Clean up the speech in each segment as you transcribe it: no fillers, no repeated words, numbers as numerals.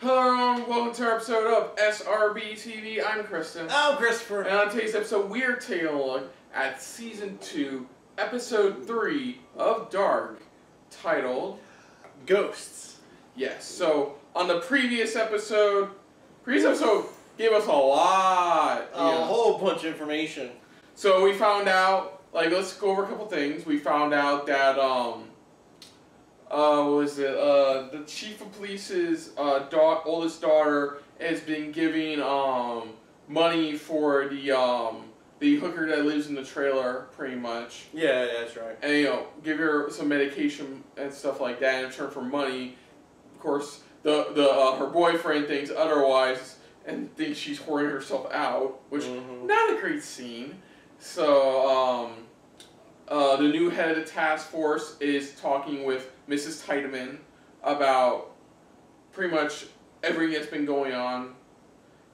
Hello everyone, welcome to our episode of SRB TV. I'm Kristen. I'm Christopher. And on today's episode, we are taking a look at Season 2, Episode 3 of Dark, titled Ghosts. Yes, so on the previous episode gave us a lot. A whole bunch of information. So we found out, let's go over a couple things. We found out that, the chief of police's oldest daughter has been giving money for the hooker that lives in the trailer, pretty much. Yeah, that's right. And give her some medication and stuff like that in return for money. Of course, her boyfriend thinks otherwise and thinks she's whoring herself out, which not a great scene. So the new head of the task force is talking with Mrs. Tiedemann about pretty much everything that's been going on,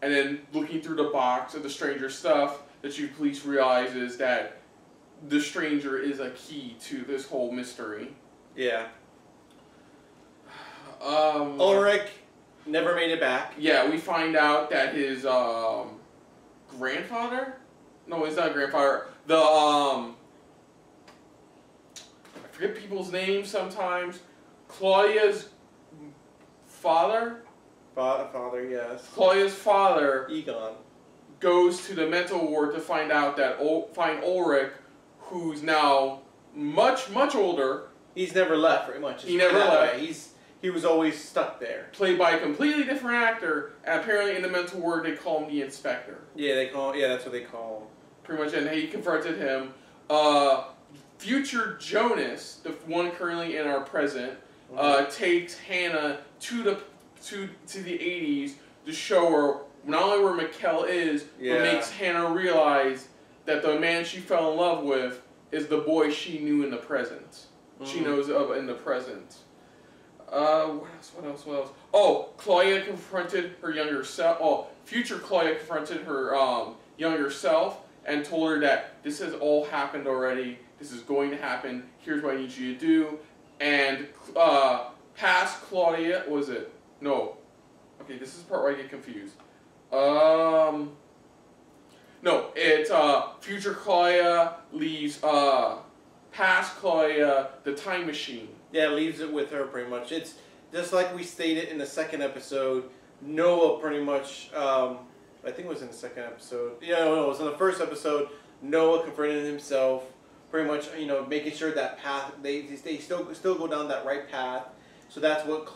and then looking through the box of the stranger stuff, the chief of police realizes that the stranger is a key to this whole mystery. Yeah. Ulrich never made it back. Yeah, we find out that his grandfather? No, he's not grandfather. I forget people's names sometimes. Claudia's father? Father, yes. Claudia's father Egon goes to the mental ward to find out that find Ulrich, who's now much older. He's never left, pretty much. He never left. He was always stuck there. Played by a completely different actor, and apparently in the mental ward they call him the Inspector. Yeah, that's what they call him. Pretty much, and he confronted him. Future Jonas, the one currently in our present, takes Hannah to the 80s to show her not only where Mikkel is, but makes Hannah realize that the man she fell in love with is the boy she knew in the present. She knows of in the present. What else? Oh, Claudia confronted her younger self. Oh, future Claudia confronted her younger self and told her that this has all happened already. This is going to happen. Here's what I need you to do. And past Claudia, was it? No. Okay, this is the part where I get confused. No, it's future Claudia leaves past Claudia the time machine. Yeah, leaves it with her pretty much. It's just like we stated in the second episode. Noah pretty much, I think it was in the second episode. Yeah, no, it was in the first episode. Noah confronted himself, pretty much, making sure that path they still go down that right path. So that's what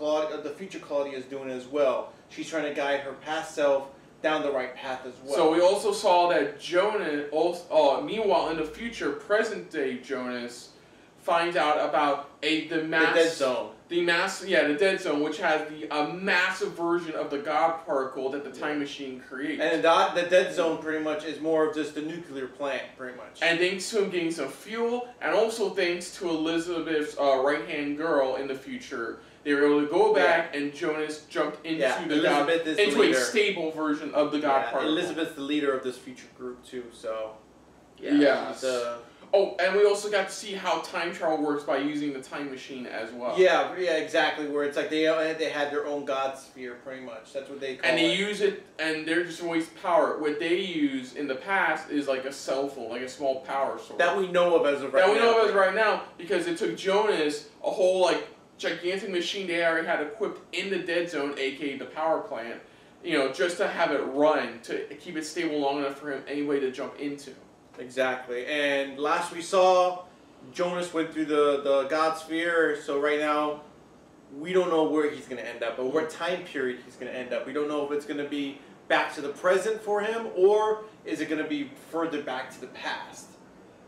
the future Claudia is doing as well. She's trying to guide her past self down the right path as well. So we also saw that Jonas, meanwhile in the future, present day Jonas finds out about the dead zone. The dead zone, which has a massive version of the God particle that the time machine creates. And the dead zone pretty much is more of just a nuclear plant, pretty much. And thanks to him getting some fuel, and also thanks to Elizabeth's right-hand girl in the future, they were able to go back, and Jonas jumped into a stable version of the God particle. Elizabeth's the leader of this future group too, so Oh, and we also got to see how time travel works by using the time machine as well. Yeah, exactly. Where it's like they had their own God sphere, pretty much. That's what they call it. And they use it, and they're just waste power. What they use in the past is like a cell phone, like a small power source. That we know of as of right now. Because it took Jonas a whole gigantic machine they already had equipped in the dead zone, aka the power plant, just to have it run to keep it stable long enough for him anyway to jump into. Exactly. And last we saw, Jonas went through the God sphere, so right now we don't know where he's going to end up, or what time period he's going to end up. We don't know if it's going to be back to the present for him, or is it going to be further back to the past?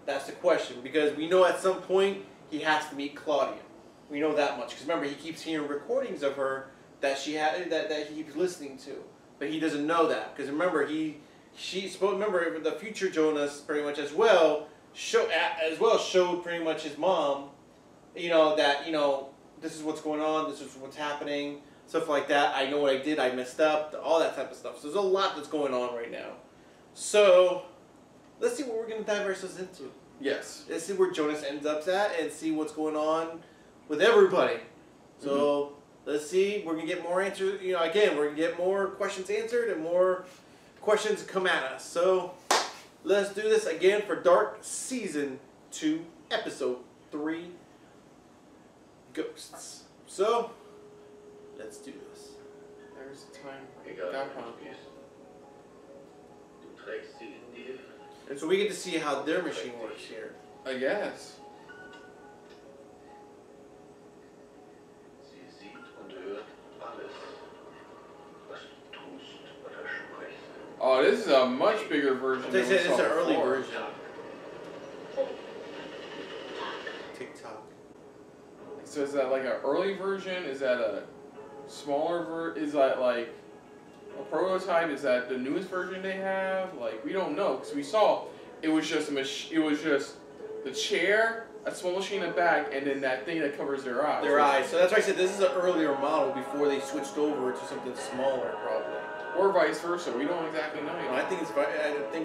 That's the question, because we know at some point he has to meet Claudia. We know that much, because remember, he keeps hearing recordings of her that that he keeps listening to, but he doesn't know that, because remember, remember the future Jonas pretty much as well showed pretty much his mom, that this is what's going on, this is what's happening, stuff like that. I know what I did, I messed up, all that type of stuff. So there's a lot that's going on right now. So let's see what we're going to dive ourselves into. Yes. Let's see where Jonas ends up at and see what's going on with everybody. So Let's see. We're gonna get more answers. You know, again, we're gonna get more questions answered and more questions come at us. So let's do this again for Dark Season 2, Episode 3, Ghosts. So let's do this. There's the time. Egal, That wo one. du bist. Du trägst sie in dir. And so we get to see how their machine works here. I guess. Sie sieht und hört alles, was du tust oder sprichst. Oh, this is a much bigger version They than we said it's saw an early before. version. TikTok. So is that like an early version? Is that a smaller Is that like a prototype? Is that the newest version they have? Like, we don't know because we saw it was just it was just the chair, a small machine in the back, and then that thing that covers their eyes. Their eyes. So that's why I said this is an earlier model before they switched over to something smaller, probably. Or vice versa. We don't exactly know No, yet. I think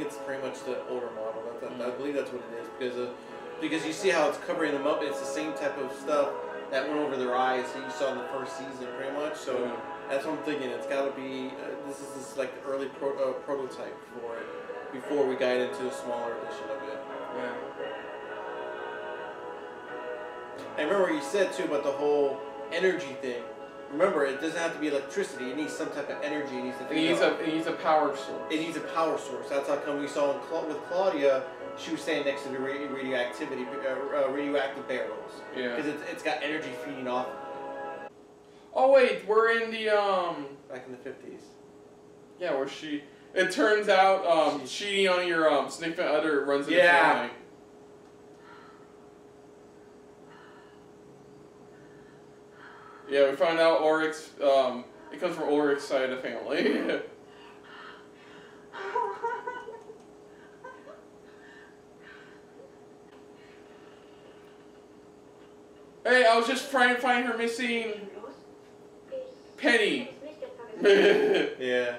it's pretty much the older model. I believe that's what it is because you see how it's covering them up. It's the same type of stuff that went over their eyes that you saw in the first season, pretty much. So Yeah. that's what I'm thinking. It's got to be this is like the early prototype for it before we got into a smaller edition of it. Yeah. And remember what you said too about the whole energy thing. Remember, it doesn't have to be electricity. It needs some type of energy. It needs to. It needs a power source. It needs a power source. That's how come we saw with Claudia, she was standing next to the radioactive barrels. Yeah. Because it's got energy feeding off Oh wait, we're in the back in the 50s. Yeah, where she. It turns out cheating on your significant other runs in the Yeah. family. Yeah, we found out Oryx. It comes from Oryx's side of the family. Hey, I was just trying to find her missing Penny. Yeah.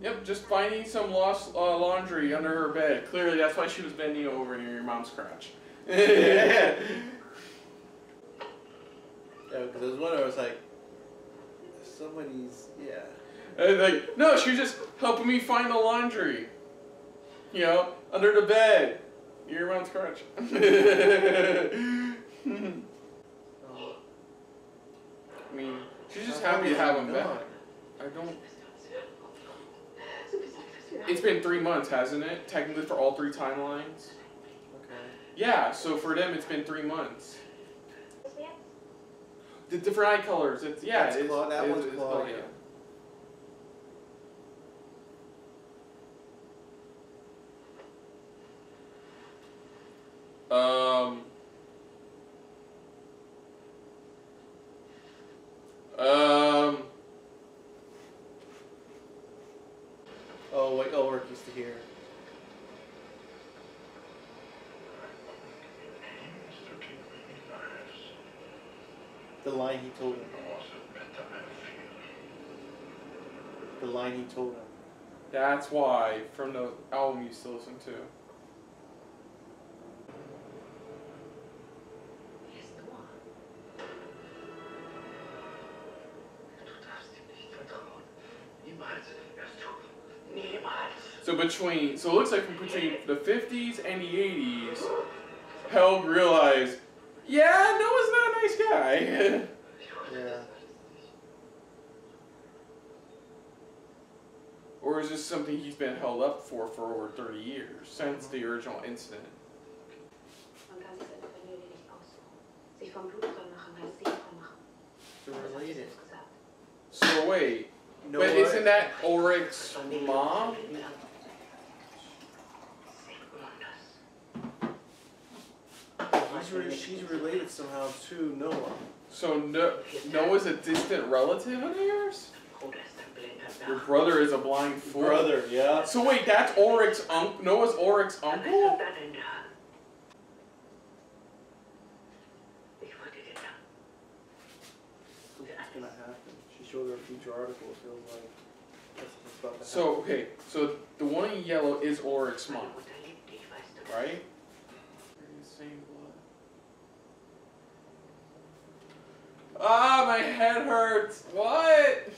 Yep, just finding some lost laundry under her bed. Clearly, that's why she was bending over near your mom's crotch. Yeah, because there was one I was like, somebody's, yeah. And like, no, she was just helping me find the laundry. You know, under the bed. Near your mom's crotch. Oh. I mean, she's just happy to have him back. I don't... It's been 3 months, hasn't it? Technically for all 3 timelines. Okay. Yeah, so for them it's been 3 months. The different eye colors. It's yeah. That's that one's Claudia. Um. Oh wait, Ulrich used to hear. The line he told him. The line he told him. That's why from the album you used to listen to. So it looks like between the 50s and the 80s, Helg realized, yeah, Noah's not a nice guy. Yeah. Or is this something he's been held up for over 30 years, since the original incident? They're related. So wait, No, but isn't that Ulrich's mom? She's related somehow to Noah. So Noah's a distant relative of yours? Your brother is a blind fool. Brother, yeah. So wait, that's Noah's Ulrich's uncle? What's gonna happen? She showed her a future article. It feels like that's what's about to happen. So okay, so the one in yellow is Ulrich's mom, right? Same blood. Ah, my head hurts. What?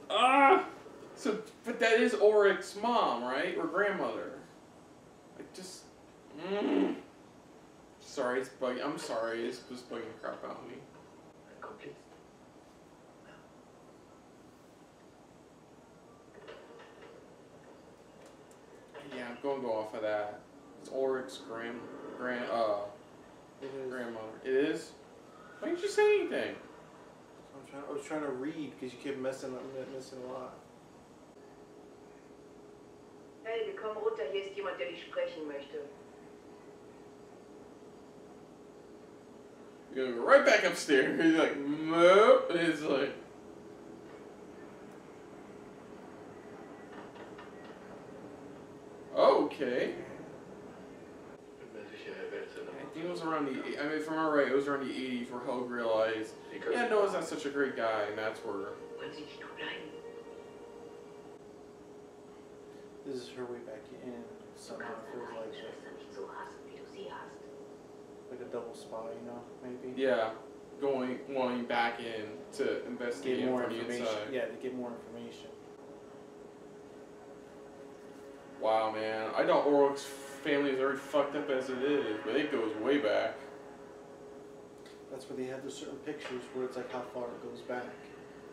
Ah. So, but that is Ulrich's mom, right? Or grandmother. I just. Sorry, it's bugging. I'm sorry, it's just bugging the crap out of me. Komplett. Yeah, I'm gonna go off of that. It's Ulrich's grandmother. It is? Why didn't you say anything? I was trying to read because you kept missing a lot. Hey, komm runter, hier ist jemand, der dich sprechen möchte. You're gonna go right back upstairs. He's like, nope. And it's like. Okay. Bin mir sicher, er wälzt in I think it was around the. I mean, if I remember right, it was around the 80s where Helg realized, yeah, Noah's not such a great guy, and that's where. Wollen Sie nicht nur bleiben? This is her way back in. Du Somehow kannst it feels deine eigene like Schwester nicht so hassen, wie du sie hast. a double spy, you know, maybe. Yeah, wanting back in to investigate Get more from the information. inside. Yeah, to get more information. Wow, man. I thought Ulrich's family is already fucked up as it is, but it goes way back. That's where they have those certain pictures where it's like how far it goes back.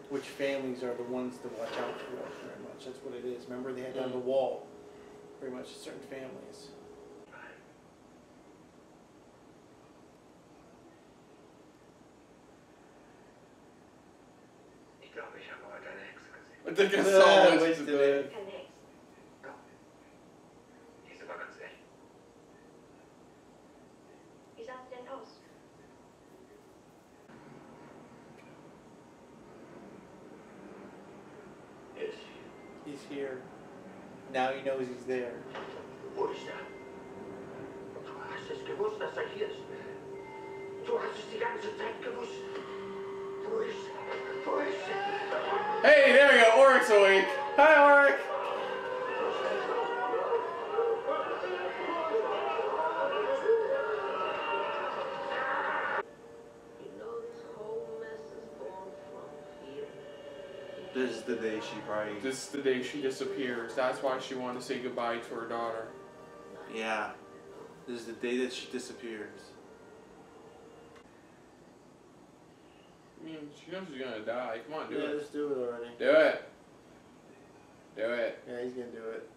Which families are the ones to watch out for, very much. That's what it is. Remember, they had down the wall, pretty much, certain families. Ich glaube, ich habe heute eine Hexe gesehen. I think I saw it wasted today. it. Keine Hexe. Doch. Diese war ganz echt. Wie sah sie denn aus? Er ist hier. He's here. Now he knows he's there. Wo ist er? Du hast es gewusst, dass er hier ist. Du hast es die ganze Zeit gewusst. Wo ist er? Wo ist er? Hey, there we go. Ulrich's awake. Hi, Ulrich. You know this whole mess is born from fear. This is the day she probably. This is the day she disappears. That's why she wanted to say goodbye to her daughter. Yeah. This is the day that she disappears. I mean, she knows she's gonna die. Come on, do it. Let's do it already. Do it. Do it. Yeah, he's gonna do it.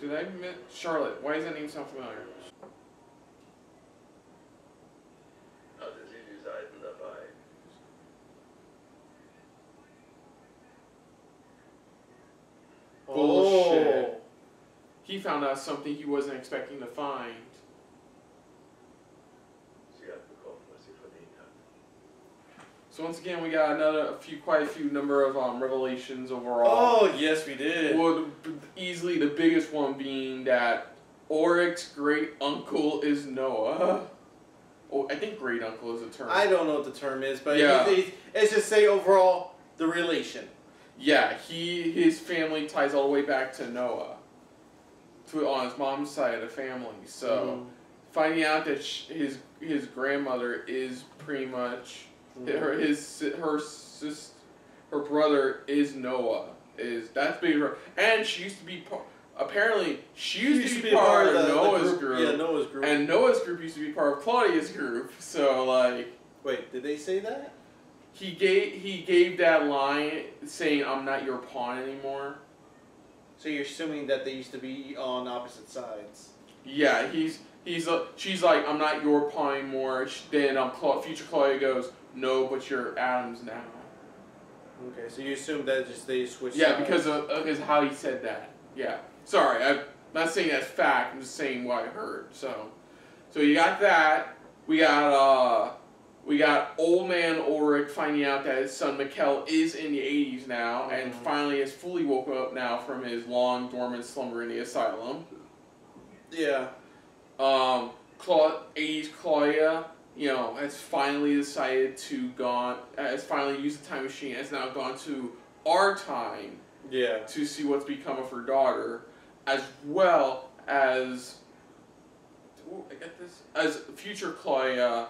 Did I miss Charlotte? Why does that name sound familiar? Hatte sie die Seiten dabei? Bullshit. He found out something he wasn't expecting to find. Sie hat bekommen, was sie verdient hat. So once again, we got quite a few number of revelations overall. Oh, yes, we did. Well, easily the biggest one being that Ulrich's great uncle is Noah. Oh, I think great uncle is a term. I don't know what the term is, but Yeah. it's just say overall the relation. Yeah, his family ties all the way back to Noah, on his mom's side of the family. So finding out that his grandmother is pretty much her brother is Noah. That's big, and she used to be apparently she used to be part of Noah's group. Yeah, Noah's group. And Noah's group used to be part of Claudia's group. So like, wait, did they say that? he gave that line saying, "I'm not your pawn anymore." So you're assuming that they used to be on opposite sides. Yeah, she's like, "I'm not your pawn anymore." Then future Claudia goes, "No, but you're Adam's now." Okay, so you assume that just they switched. Yeah, sides. because of how he said that. Yeah. Sorry, I'm not saying that's fact. I'm just saying what I heard. So you got that. We got We got old man Ulrich finding out that his son Mikkel is in the 80s now, and finally is fully woken up now from his long dormant slumber in the asylum. Yeah. 80s Claudia, has finally decided has finally used the time machine, has now gone to our time. Yeah. To see what's become of her daughter, as well as as future Claudia,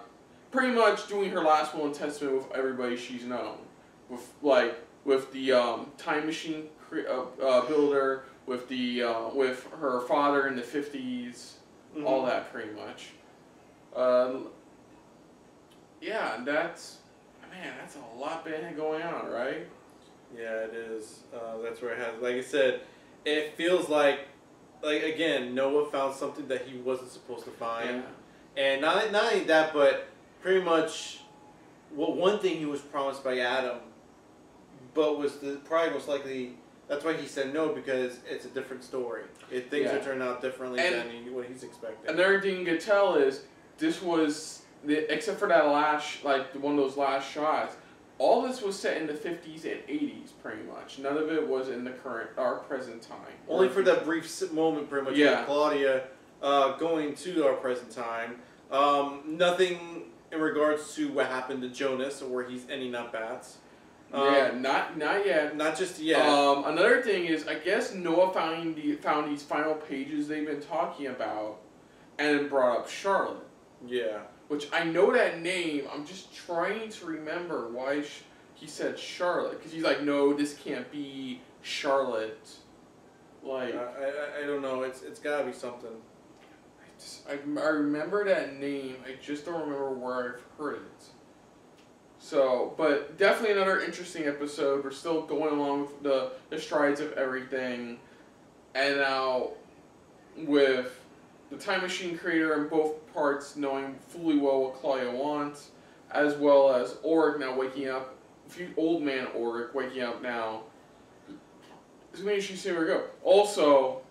pretty much doing her last will and testament with everybody she's known, with the time machine builder, with her father in the 50s, all that pretty much. Yeah, that's a lot been going on, right? Yeah, it is. That's where it has. Like I said, it feels like again, Noah found something that he wasn't supposed to find, and not only that, but pretty much, one thing he was promised by Adam, but was probably most likely. That's why he said no, because it's a different story. Things are turning out differently than what he's expecting. Another thing you could tell is this was except for that last one of those last shots. All this was set in the 50s and 80s, pretty much. None of it was in our present time. Only for that brief moment, pretty much, with Claudia going to our present time. Nothing in regards to what happened to Jonas or where he's ending up at. Not yet. Not just yet. Another thing is, I guess Noah found these final pages they've been talking about, and brought up Charlotte. Yeah. Which I know that name. I'm just trying to remember why he said Charlotte. Because he's like, no, this can't be Charlotte. Like I don't know. It's gotta be something. I remember that name. I just don't remember where I've heard it. So, but definitely another interesting episode. We're still going along with the strides of everything. And now, with the time machine creator in both parts knowing fully well what Claudia wants, as well as Ulrich now waking up, old man Ulrich waking up now. It's going to be interesting to see where we go. Also,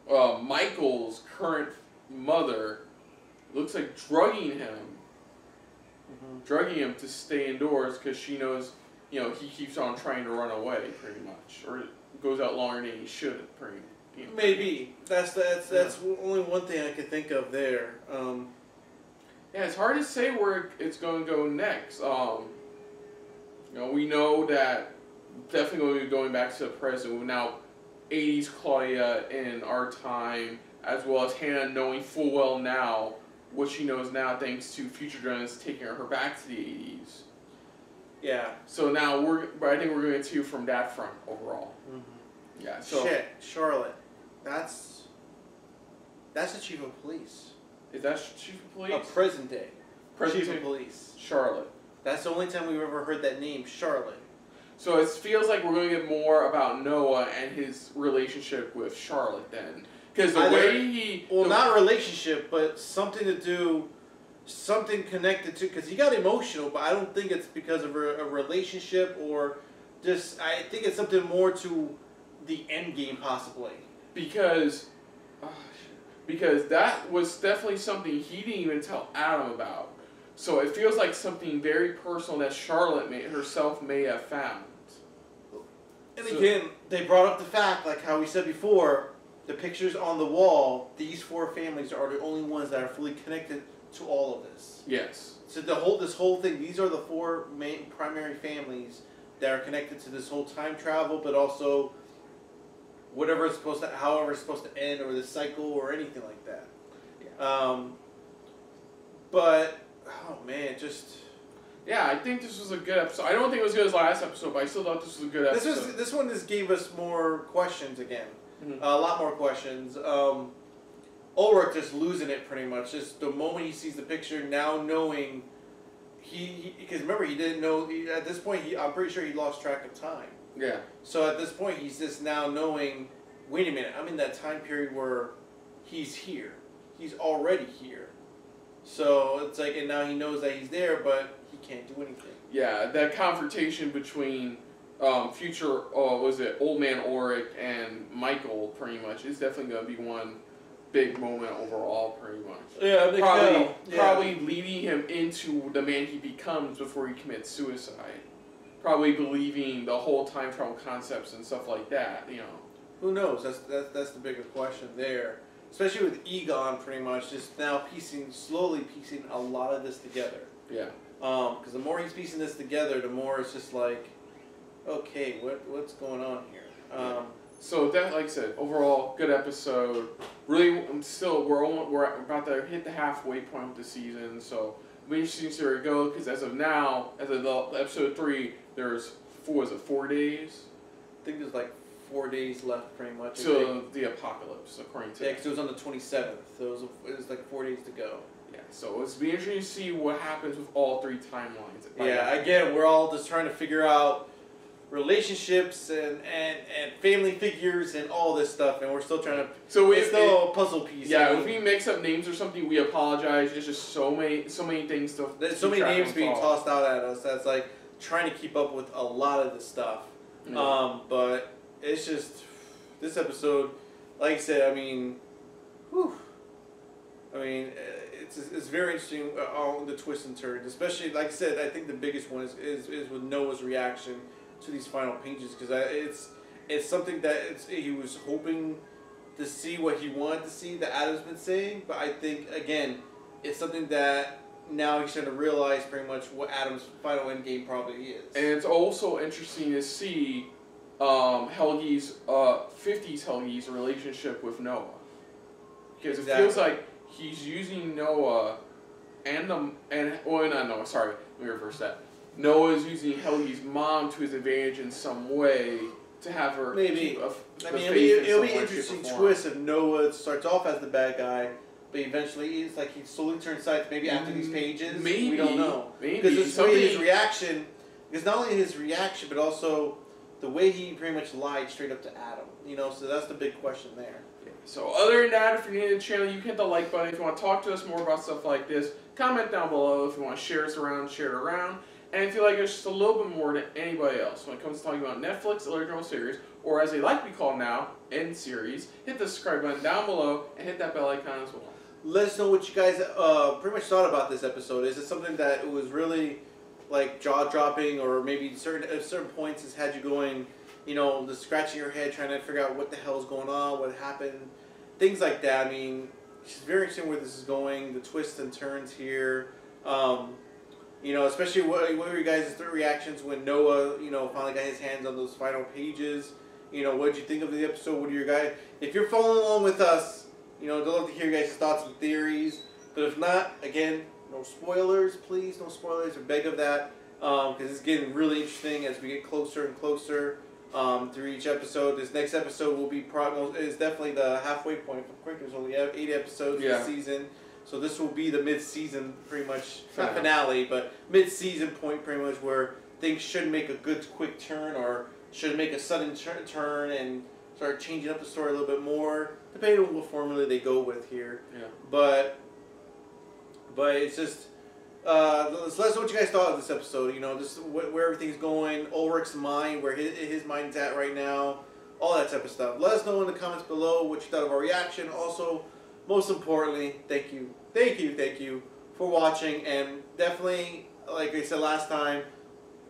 Michael's current mother looks like drugging him to stay indoors because she knows, he keeps on trying to run away pretty much, or goes out longer than he should pretty much. Maybe that's only one thing I could think of there. Yeah, it's hard to say where it's going to go next. We know that definitely going to be going back to the present. With now 80s Claudia in our time, as well as Hannah knowing full well now what she knows now, thanks to future Jonas taking her back to the 80s. Yeah. So now I think we're going to from that front overall. Yeah. So Charlotte. That's the chief of police. Is that chief of police? Present day. Chief of police. Charlotte. That's the only time we've ever heard that name, Charlotte. So it feels like we're going to get more about Noah and his relationship with Charlotte then. Because the way he... Well, not relationship, but something to do... Something connected to... Because he got emotional, but I don't think it's because of a relationship or just... I think it's something more to the end game, possibly. Because that was definitely something he didn't even tell Adam about. So it feels like something very personal that Charlotte herself may have found. And again, they brought up the fact, like how we said before, the pictures on the wall, these four families are the only ones that are fully connected to all of this. Yes. So this whole thing, these are the four main primary families that are connected to this whole time travel, but also however it's supposed to end, or the cycle, or anything like that. Yeah. But oh man, just. Yeah, I think this was a good episode. I don't think it was as good as last episode, but I still thought this was a good episode. This one just gave us more questions again. Mm-hmm. A lot more questions. Ulrich just losing it pretty much. Just the moment he sees the picture, now knowing because remember he didn't know at this point. I'm pretty sure he lost track of time. Yeah. So at this point, he's just now knowing. Wait a minute, I'm in that time period where he's here. He's already here. So it's like, and now he knows that he's there, but he can't do anything. Yeah, that confrontation between future, old man Ulrich and Michael, pretty much, is definitely going to be one big moment overall, pretty much. Yeah, Probably leading him into the man he becomes before he commits suicide. Probably believing the whole time travel concepts and stuff like that, you know. Who knows? That's the bigger question there. Especially with Egon, pretty much just now slowly piecing a lot of this together. Yeah. Because the more he's piecing this together, the more it's just like, okay, what's going on here? So that, like I said, overall good episode. Really, we're about to hit the halfway point of the season, so it'll be interesting to see where it goes. Because as of now, as of episode 3, there's 4 days. I think there's like 4 days left, pretty much. To the apocalypse, according to. Yeah, because it was on the 27th, so it was like 4 days to go. Yeah, so it's be interesting to see what happens with all 3 timelines. Yeah, again, we're all just trying to figure out relationships and family figures and all this stuff, and we're still trying to. So it's still a puzzle piece. Yeah, if we mix up names or something, we apologize. There's just so many things to. There's so many names being tossed out at us that's like trying to keep up with a lot of this stuff. Yeah. But it's just this episode, like I said. I mean, whew. I mean, it's very interesting all the twists and turns. Especially, like I said, I think the biggest one is with Noah's reaction to these final pages, because it's something that he was hoping to see what he wanted to see that Adam's been saying, but I think again it's something that now he's starting to realize pretty much what Adam's final end game probably is. And it's also interesting to see Helgi's 50s Helgi's relationship with Noah, because it feels like he's using Noah not Noah. Sorry, let me reverse that. Noah's using Helgi's mom to his advantage in some way to have her maybe. It'll be an interesting twist if Noah starts off as the bad guy, but eventually he slowly turns sides. Maybe after these pages, we don't know. Because it's his reaction. Because not only his reaction, but also the way he pretty much lied straight up to Adam. You know, so that's the big question there. So other than that, if you're new to the channel, you can hit the like button. If you want to talk to us more about stuff like this, comment down below. If you want to share us around, share it around. And if you like us just a little bit more than anybody else when it comes to talking about Netflix original series, or as they like to be called now, end series, hit the subscribe button down below and hit that bell icon as well. Let us know what you guys pretty much thought about this episode. Is it something that was really like jaw-dropping, or maybe certain points has had you going, you know, just scratching your head trying to figure out what the hell is going on, what happened, things like that. I mean, it's very interesting where this is going, the twists and turns here. You know, especially what were your guys' reactions when Noah, you know, finally got his hands on those final pages? You know, what did you think of the episode? What are your guys? If you're following along with us, you know, I'd love to hear your guys' thoughts and theories. But if not, again, no spoilers, please, no spoilers. I beg of that, because it's getting really interesting as we get closer and closer through each episode. This next episode will be is definitely the halfway point. Quick, there's only 8 episodes this season. So this will be the mid-season, pretty much, not finale, but mid-season point, pretty much, where things should make a good quick turn, or should make a sudden turn and start changing up the story a little bit more, depending on what formula they go with here. Yeah. But it's just, let us know what you guys thought of this episode. You know, just where everything's going, Ulrich's mind, where his mind's at right now, all that type of stuff. Let us know in the comments below what you thought of our reaction. Also, most importantly, thank you for watching, and definitely, like I said last time,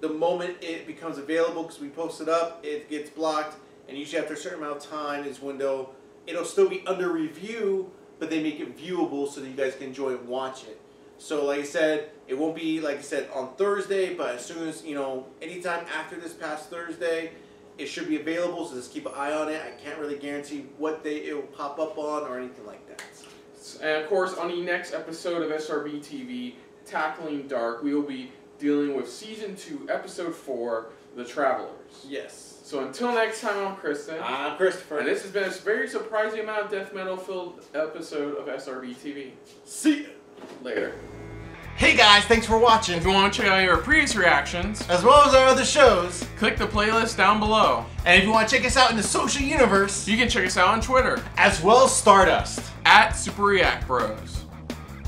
the moment it becomes available, because we post it up, it gets blocked, and usually after a certain amount of time in this window, it'll still be under review, but they make it viewable so that you guys can enjoy and watch it. So like I said, it won't be, like I said, on Thursday, but as soon as, you know, anytime after this past Thursday, it should be available, so just keep an eye on it. I can't really guarantee what day it will pop up on or anything like that. And of course, on the next episode of SRB TV, Tackling Dark, we will be dealing with Season 2, Episode 4, The Travelers. Yes. So until next time, I'm Kristen. I'm Christopher. And this has been a very surprising amount of death metal-filled episode of SRB TV. See ya. Later. Hey guys, thanks for watching. If you want to check out our previous reactions, as well as our other shows, click the playlist down below. And if you want to check us out in the social universe, you can check us out on Twitter, as well as Stardust, @SuperReactBros.